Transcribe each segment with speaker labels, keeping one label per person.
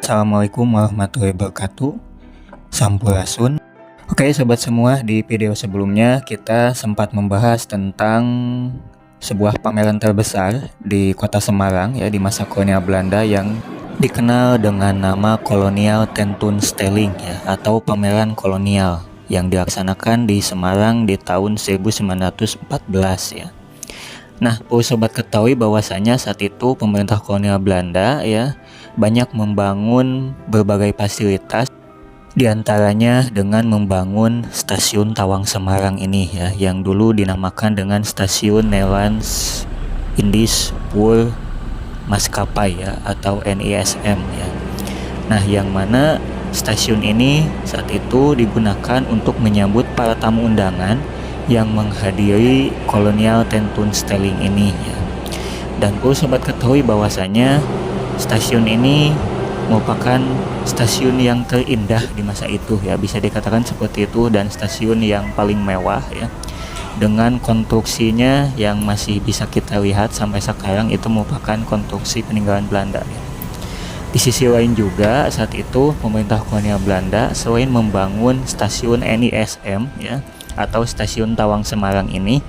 Speaker 1: Assalamualaikum warahmatullahi wabarakatuh. Sampurasun. Oke sobat semua, di video sebelumnya kita sempat membahas tentang sebuah pameran terbesar di kota Semarang ya di masa kolonial Belanda yang dikenal dengan nama Kolonial Tentoonstelling ya, atau pameran kolonial yang dilaksanakan di Semarang di tahun 1914 ya. Nah, perlu sobat ketahui bahwasanya saat itu pemerintah kolonial Belanda ya banyak membangun berbagai fasilitas, diantaranya dengan membangun stasiun Tawang Semarang ini ya, yang dulu dinamakan dengan Stasiun Nederlands Indisch Spoor Maskapai ya, atau NISM ya. Nah, yang mana stasiun ini saat itu digunakan untuk menyambut para tamu undangan yang menghadiri Kolonial Tentoonstelling ini ya. Dan perlu sobat ketahui bahwasanya stasiun ini merupakan stasiun yang terindah di masa itu ya, bisa dikatakan seperti itu, dan stasiun yang paling mewah ya, dengan konstruksinya yang masih bisa kita lihat sampai sekarang. Itu merupakan konstruksi peninggalan Belanda ya. Di sisi lain juga saat itu pemerintah kolonial Belanda selain membangun stasiun NISM ya, atau Stasiun Tawang Semarang ini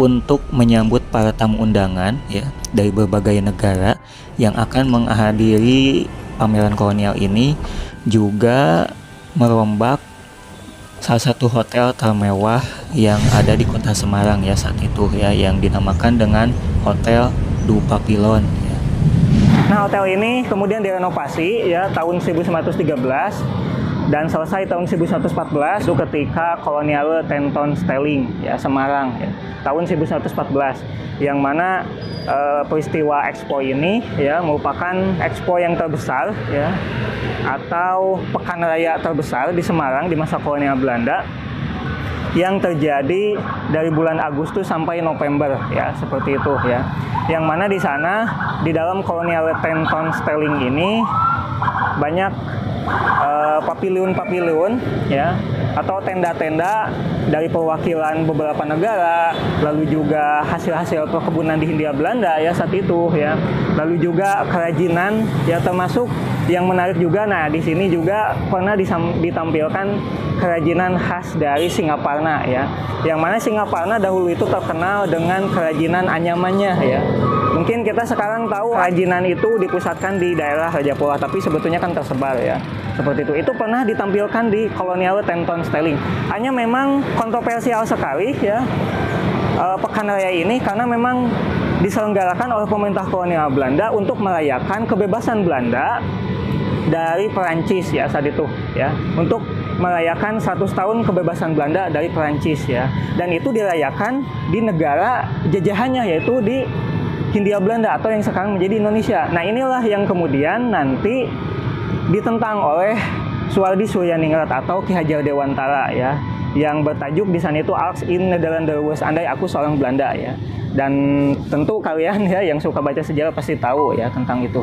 Speaker 1: untuk menyambut para tamu undangan ya dari berbagai negara yang akan menghadiri pameran kolonial ini, juga merombak salah satu hotel termewah yang ada di kota Semarang ya saat itu ya, yang dinamakan dengan Hotel Du Papillon ya. Nah, hotel ini kemudian direnovasi ya tahun 1913 dan selesai tahun 1914 itu ketika Kolonial Tentoonstelling ya Semarang ya, tahun 1914, yang mana peristiwa Expo ini ya merupakan Expo yang terbesar ya, atau pekan raya terbesar di Semarang di masa kolonial Belanda, yang terjadi dari bulan Agustus sampai November ya, seperti itu ya. Yang mana di sana di dalam Kolonial Tentoonstelling ini banyak pavilion-pavilion ya, atau tenda-tenda dari perwakilan beberapa negara, lalu juga hasil-hasil perkebunan di Hindia Belanda ya saat itu ya, lalu juga kerajinan ya, termasuk yang menarik juga. Nah, di sini juga pernah ditampilkan kerajinan khas dari Singaparna ya, yang mana Singaparna dahulu itu terkenal dengan kerajinan anyamannya ya. Mungkin kita sekarang tahu kerajinan itu dipusatkan di daerah Rajapura, tapi sebetulnya kan tersebar ya, seperti itu. Itu pernah ditampilkan di Kolonial Tentoonstelling. Hanya memang kontroversial sekali ya pekan raya ini, karena memang diselenggarakan oleh pemerintah kolonial Belanda untuk merayakan kebebasan Belanda dari Perancis ya saat itu ya, untuk merayakan 100 tahun kebebasan Belanda dari Perancis ya, dan itu dirayakan di negara jajahannya, yaitu di Hindia Belanda atau yang sekarang menjadi Indonesia. Nah, inilah yang kemudian nanti ditentang oleh Suwardi Suryaningrat atau Ki Hajar Dewantara ya, yang bertajuk di sana itu Als in Nederlander, andai aku seorang Belanda ya. Dan tentu kalian ya yang suka baca sejarah pasti tahu ya tentang itu.